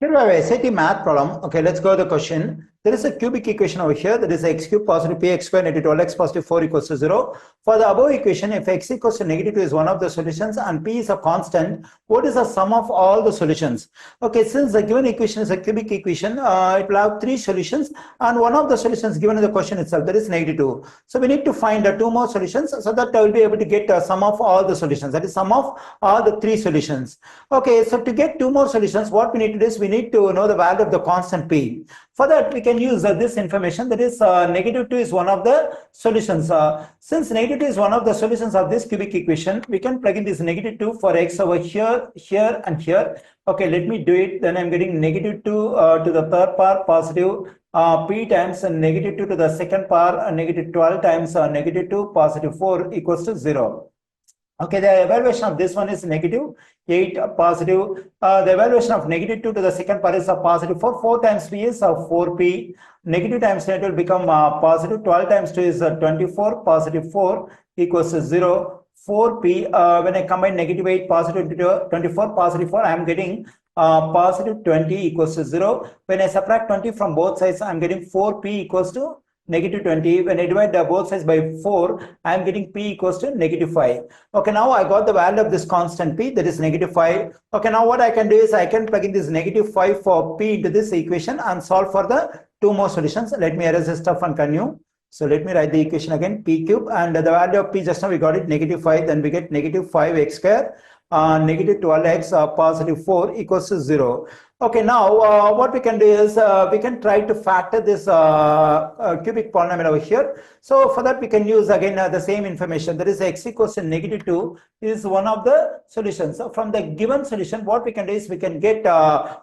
Here we have a SAT math problem. Okay, let's go to the question. There is a cubic equation over here. That is x cube positive px square negative 12x positive 4 equals to 0. For the above equation, if x equals to negative 2 is one of the solutions and p is a constant, what is the sum of all the solutions? Okay, since the given equation is a cubic equation, it will have three solutions and one of the solutions given in the question itself, that is negative 2. So we need to find two more solutions so that I will be able to get a sum of all the solutions. That is sum of all the three solutions. Okay, so to get two more solutions, what we need to do is we need to know the value of the constant p. For that, we can use this information, that is negative 2 is one of the solutions. Since negative 2 is one of the solutions of this cubic equation, we can plug in this negative 2 for x over here, here and here. Okay, let me do it. Then I'm getting negative 2 to the third power positive p times negative 2 to the second power negative 12 times negative 2 positive 4 equals to 0. Okay, the evaluation of this one is negative 8 positive. The evaluation of negative 2 to the second power is a positive 4. 4 times p is 4p. Negative times 10 will become positive. 12 times 2 is 24. Positive 4 equals to 0. 4p. When I combine negative 8 positive 24 positive 4, I am getting positive 20 equals to 0. When I subtract 20 from both sides, I am getting 4p equals to negative 20. When I divide both sides by 4, I am getting p equals to negative 5. Okay, now I got the value of this constant p, that is negative 5. Okay, now what I can do is I can plug in this negative 5 for p into this equation and solve for the two more solutions. Let me erase this stuff and continue. So let me write the equation again, p cube, and the value of p just now we got it negative 5, then we get negative 5x square negative 12x positive 4 equals to 0. Okay, now what we can do is we can try to factor this cubic polynomial over here. So for that we can use again the same information, that is x equals to negative 2 is one of the solutions. So from the given solution, what we can do is we can get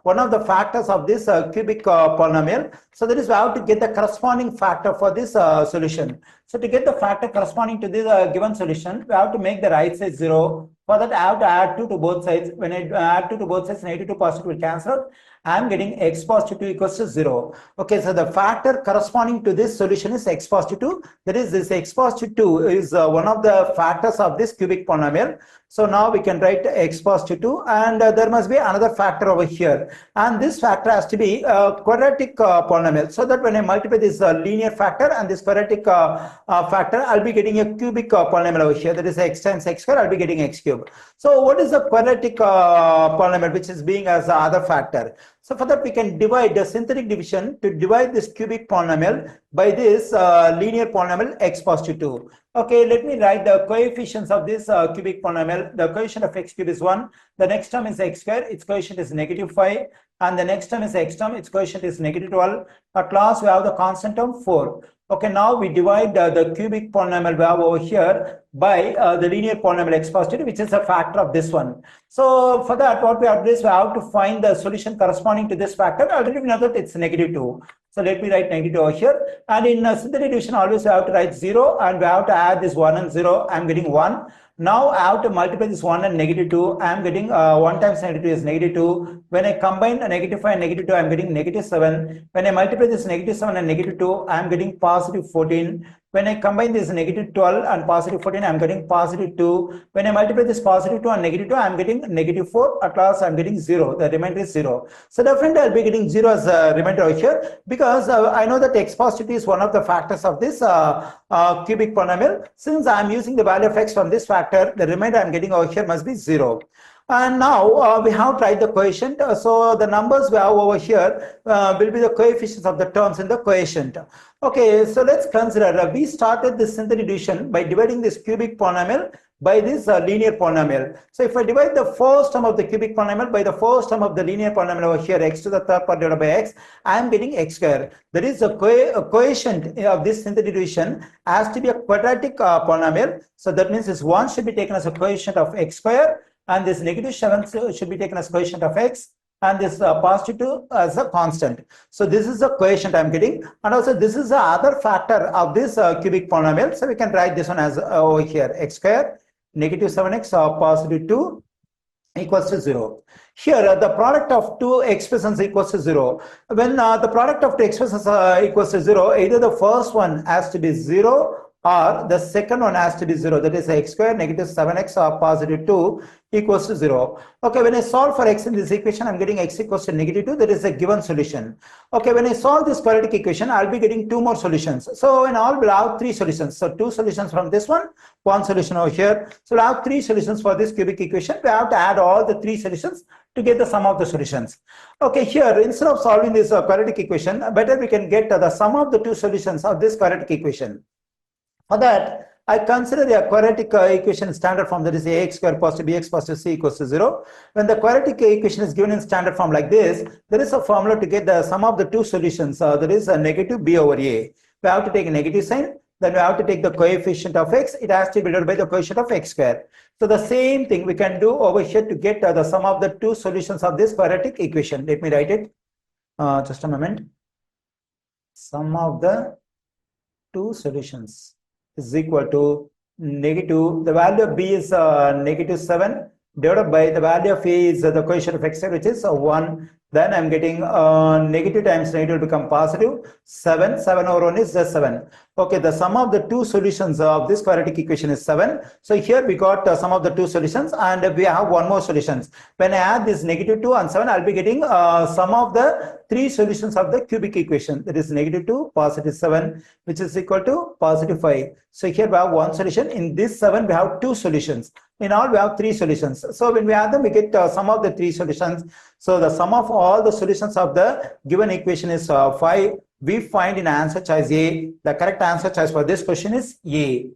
one of the factors of this cubic polynomial. So that is we have to get the corresponding factor for this solution. So to get the factor corresponding to this given solution, we have to make the right side 0. For that, I have to add 2 to both sides. When I add 2 to both sides, negative 2 positive will cancel out. I am getting x positive 2 equals to 0. Okay, so the factor corresponding to this solution is x positive 2. That is, this x positive 2 is one of the factors of this cubic polynomial. So now we can write x positive 2, and there must be another factor over here. And this factor has to be a quadratic polynomial. So that when I multiply this linear factor and this quadratic factor, I'll be getting a cubic polynomial over here. That is x times x square, I'll be getting x cube. So what is the quadratic polynomial which is being as the other factor? So for that we can divide the synthetic division to divide this cubic polynomial by this linear polynomial x positive 2. Okay, let me write the coefficients of this cubic polynomial. The coefficient of x cube is 1. The next term is x square, its coefficient is negative 5. And the next term is x term, its coefficient is negative 12. At last we have the constant term 4. Okay, now we divide the cubic polynomial we have over here by the linear polynomial x positive, which is a factor of this one. So for that, what we have to do is we have to find the solution corresponding to this factor. Already we know that it's negative 2. So let me write negative 2 over here. And in synthetic division, always we have to write 0, and we have to add this 1 and 0. I'm getting 1. Now I have to multiply this 1 and negative 2. I am getting 1 times negative 2 is negative 2. When I combine a negative 5 and negative 2, I am getting negative 7. When I multiply this negative 7 and negative 2, I am getting positive 14. When I combine this negative 12 and positive 14, I am getting positive 2. When I multiply this positive 2 and negative 2, I am getting negative 4. At last, I am getting 0. The remainder is 0. So definitely, I will be getting 0 as a remainder over here, because I know that x positive is one of the factors of this cubic polynomial. Since I am using the value of x from this factor, the remainder I am getting over here must be 0. And now we have tried the quotient. So the numbers we have over here will be the coefficients of the terms in the quotient. Okay, so let's consider we started this synthetic division by dividing this cubic polynomial by this linear polynomial. So if I divide the first term of the cubic polynomial by the first term of the linear polynomial over here, x to the third power divided by x, I am getting x square. That is a quotient of this synthetic division has to be a quadratic polynomial. So that means this 1 should be taken as a quotient of x square, and this negative 7 should be taken as quotient of x, and this positive 2 as a constant. So this is the quotient I'm getting, and also this is the other factor of this cubic polynomial. So we can write this one as over here, x square negative 7x positive 2 equals to 0. Here the product of two expressions equals to 0. When the product of two expressions equals to 0, either the first one has to be 0 or the second one has to be 0, that is x square negative 7x or positive 2 equals to 0. Okay, when I solve for x in this equation, I'm getting x equals to negative 2, that is a given solution. Okay, when I solve this quadratic equation, I'll be getting 2 more solutions. So in all, we'll have 3 solutions. So 2 solutions from this one solution over here. So we'll have 3 solutions for this cubic equation. We have to add all the 3 solutions to get the sum of the solutions. Okay, here, instead of solving this quadratic equation, better we can get the sum of the 2 solutions of this quadratic equation. For that, I consider the quadratic equation standard form, that is ax square plus bx plus c equals to 0. When the quadratic equation is given in standard form like this, there is a formula to get the sum of the 2 solutions. That is a negative b over a. We have to take a negative sign, then we have to take the coefficient of x. It has to be divided by the coefficient of x square. So the same thing we can do over here to get the sum of the 2 solutions of this quadratic equation. Let me write it. Just a moment. Sum of the 2 solutions is equal to negative, the value of b is negative 7 divided by the value of a is the coefficient of x, which is 1. Then I'm getting negative times negative become positive. 7 over 1 is just 7. Okay, the sum of the 2 solutions of this quadratic equation is 7. So here we got sum of the 2 solutions, and we have one more solutions. When I add this negative 2 and 7, I'll be getting sum of the 3 solutions of the cubic equation. That is negative 2, positive 7, which is equal to positive 5. So here we have one solution. In this 7, we have 2 solutions. In all, we have 3 solutions. So when we add them, we get sum of the 3 solutions. So the sum of all the solutions of the given equation is 5. We find in answer choice A. The correct answer choice for this question is A.